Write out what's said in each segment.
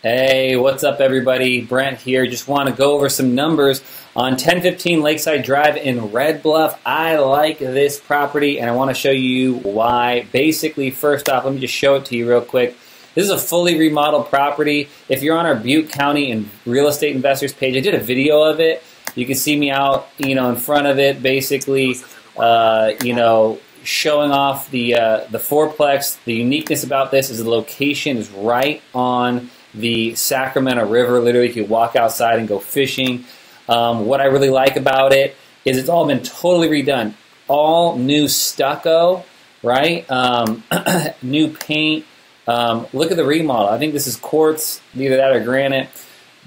Hey, what's up everybody? Brent here. Just want to go over some numbers on 1015 Lakeside Drive in Red Bluff. I like this property and I want to show you why. Basically, first off, let me just show it to you real quick. This is a fully remodeled property. If you're on our Butte County and Real Estate Investors page, I did a video of it. You can see me out, in front of it, basically, showing off the fourplex. The uniqueness about this is the location is right on the Sacramento River. Literally, you can walk outside and go fishing. What I really like about it is it's all been totally redone. All new stucco, right? New paint. Look at the remodel. I think this is quartz, either that or granite.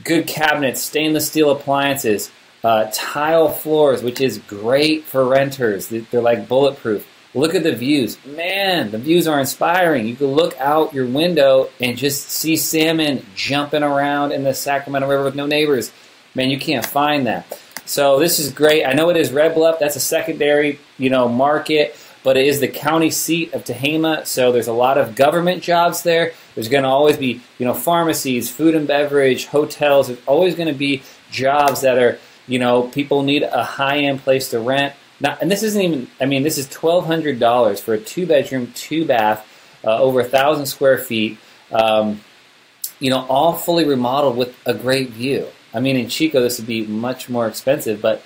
Good cabinets, stainless steel appliances, tile floors, which is great for renters. They're like bulletproof. Look at the views. Man, the views are inspiring. You can look out your window and just see salmon jumping around in the Sacramento River with no neighbors. Man, you can't find that. So this is great. I know it is Red Bluff. That's a secondary, market, but it is the county seat of Tehama, so there's a lot of government jobs there. There's going to always be, pharmacies, food and beverage, hotels. There's always going to be jobs that are, people need a high-end place to rent. Now, and this isn't even, this is $1,200 for a 2-bedroom, 2-bath, over 1,000 square feet, all fully remodeled with a great view. In Chico, this would be much more expensive, but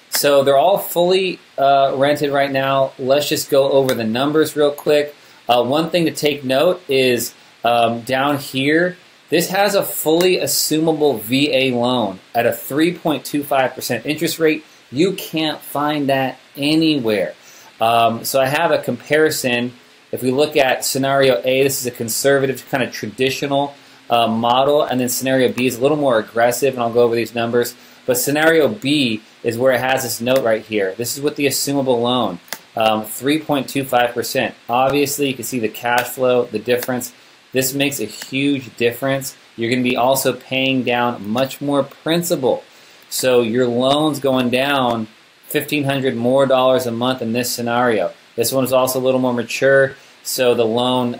so they're all fully rented right now. Let's just go over the numbers real quick. One thing to take note is down here, this has a fully assumable VA loan at a 3.25% interest rate. You can't find that anywhere. So I have a comparison. If we look at scenario A, this is a conservative, kind of traditional model, and then scenario B is a little more aggressive, and I'll go over these numbers. But scenario B is where it has this note right here. This is with the assumable loan, 3.25%. Obviously, you can see the cash flow, the difference. This makes a huge difference. You're going to be also paying down much more principal. So your loan's going down $1,500 more a month in this scenario. This one is also a little more mature, so the loan,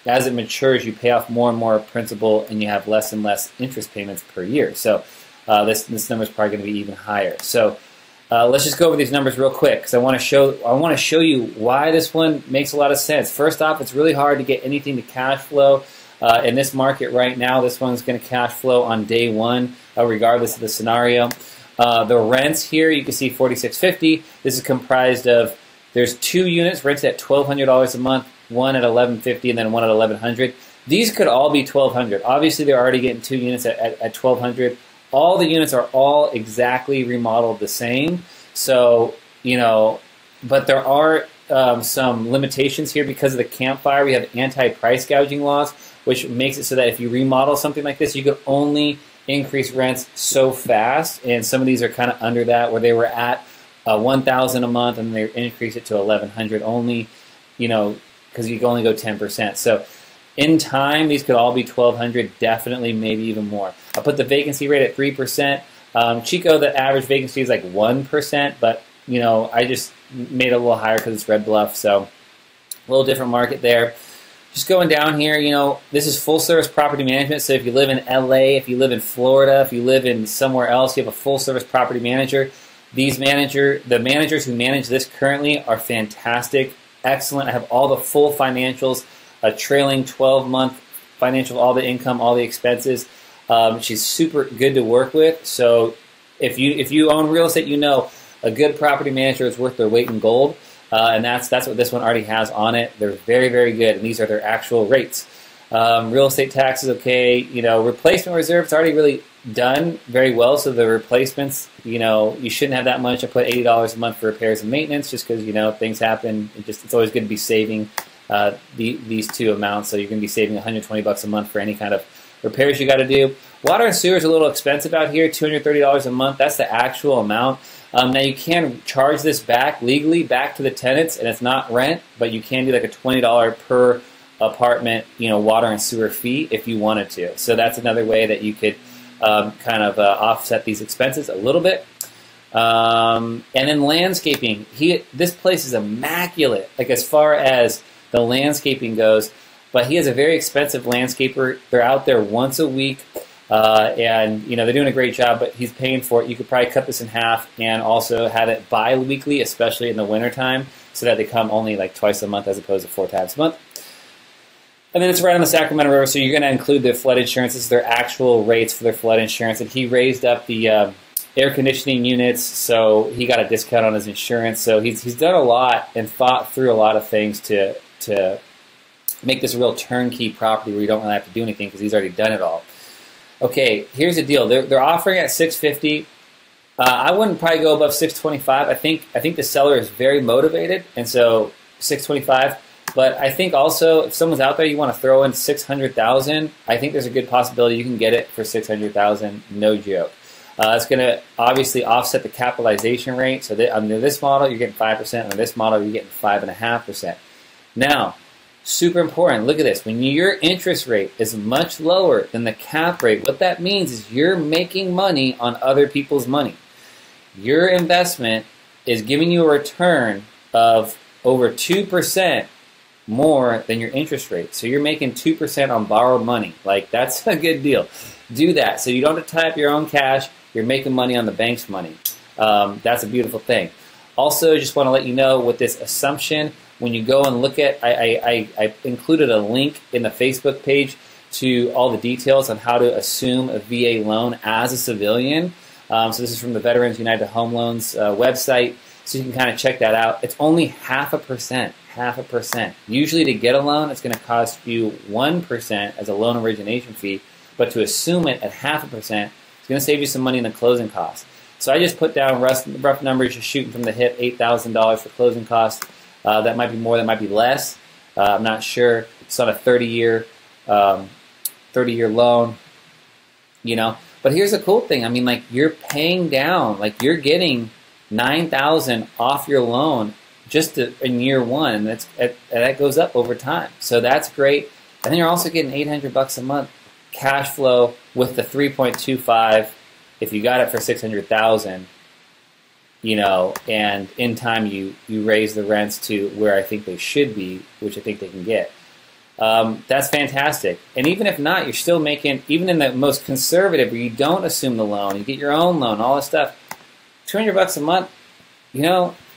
as it matures, you pay off more and more principal, and you have less and less interest payments per year. So this number is probably going to be even higher. So let's just go over these numbers real quick because I want to show you why this one makes a lot of sense. First off, it's really hard to get anything to cash flow. In this market right now, this one's going to cash flow on day one, regardless of the scenario. The rents here, you can see $4,650. This is comprised of, there's 2 units rented at $1,200 a month, one at $1,150, and then one at $1,100. These could all be $1,200. Obviously, they're already getting 2 units at $1,200. All the units are all exactly remodeled the same. So, but there are some limitations here because of the campfire. We have anti-price gouging laws, which makes it so that if you remodel something like this, you could only increase rents so fast. And some of these are kind of under that, where they were at $1,000 a month, and they increase it to $1,100 only, because you can only go 10%. So in time, these could all be $1,200, definitely, maybe even more. I'll put the vacancy rate at 3%. Chico, the average vacancy is like 1%, but I just made it a little higher because it's Red Bluff, so a little different market there. Just going down here, this is full-service property management, so if you live in LA, if you live in Florida, if you live in somewhere else, you have a full-service property manager. The managers who manage this currently are fantastic, excellent. I have all the full financials, a trailing 12-month financial, all the income, all the expenses. She's super good to work with, so if you own real estate, a good property manager is worth their weight in gold. And that's what this one already has on it. They're very, very good, and these are their actual rates. Real estate taxes, okay. Replacement reserve, it's already really done very well, so the replacements, you shouldn't have that much. I put $80 a month for repairs and maintenance just because, things happen. It's always good to be saving these two amounts, so you're going to be saving $120 a month for any kind of repairs you got to do. Water and sewer is a little expensive out here, $230 a month. That's the actual amount. Now you can charge this back legally back to the tenants, and it's not rent, but you can do like a $20 per apartment, water and sewer fee if you wanted to. So that's another way that you could offset these expenses a little bit. And then landscaping. This place is immaculate. Like as far as the landscaping goes, But he has a very expensive landscaper. They're out there once a week, and they're doing a great job, but he's paying for it. You could probably cut this in half and also have it bi-weekly, especially in the wintertime, so that they come only like twice a month as opposed to 4 times a month. And then it's right on the Sacramento River, so you're going to include their flood insurance. This is their actual rates for their flood insurance. And he raised up the air conditioning units, so he got a discount on his insurance. So he's done a lot and thought through a lot of things to make this a real turnkey property where you don't really have to do anything because he's already done it all. Okay, here's the deal. They're offering at $650. I wouldn't probably go above $625. I think the seller is very motivated, and so $625. But I think also if someone's out there, you want to throw in $600,000. I think there's a good possibility you can get it for $600,000. No joke. It's going to obviously offset the capitalization rate. So under this model, you're getting 5%. Under this model, you're getting 5.5%. Now, super important. Look at this. When your interest rate is much lower than the cap rate, what that means is you're making money on other people's money. Your investment is giving you a return of over 2% more than your interest rate. So you're making 2% on borrowed money. Like, that's a good deal. Do that. So you don't have to tie up your own cash. You're making money on the bank's money. That's a beautiful thing. Also, just want to let you know with this assumption, when you go and look at, I included a link in the Facebook page to all the details on how to assume a VA loan as a civilian. So this is from the Veterans United Home Loans website. So you can kind of check that out. It's only 0.5%. 0.5%. Usually to get a loan, it's going to cost you 1% as a loan origination fee, but to assume it at 0.5%, it's going to save you some money in the closing costs. So I just put down rough numbers, just shooting from the hip, $8,000 for closing costs. That might be more, that might be less. I'm not sure. It's on a 30-year loan, But here's the cool thing. I mean, like, you're paying down, like, you're getting $9,000 off your loan just in year one, and that goes up over time. So that's great. And then you're also getting $800 a month cash flow with the 3.25 if you got it for $600,000, and in time you raise the rents to where I think they should be, which I think they can get. That's fantastic. And even if not, you're still making, even in the most conservative where you don't assume the loan, you get your own loan, all this stuff, $200 a month,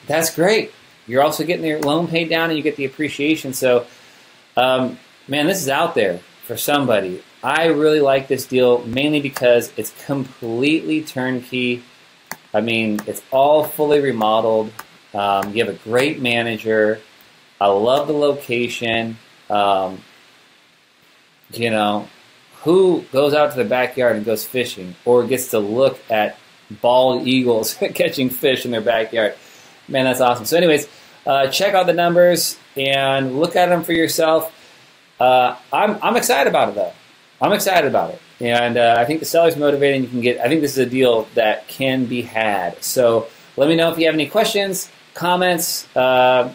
that's great. You're also getting your loan paid down and you get the appreciation. So, man, this is out there for somebody. I really like this deal mainly because it's completely turnkey. I mean, it's all fully remodeled. You have a great manager. I love the location. Who goes out to the backyard and goes fishing or gets to look at bald eagles catching fish in their backyard? Man, that's awesome. So anyways, check out the numbers and look at them for yourself. I'm excited about it, though. I'm excited about it. And I think the seller's motivated. You can get, I think this is a deal that can be had. So let me know if you have any questions, comments. Yeah,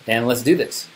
and let's do this.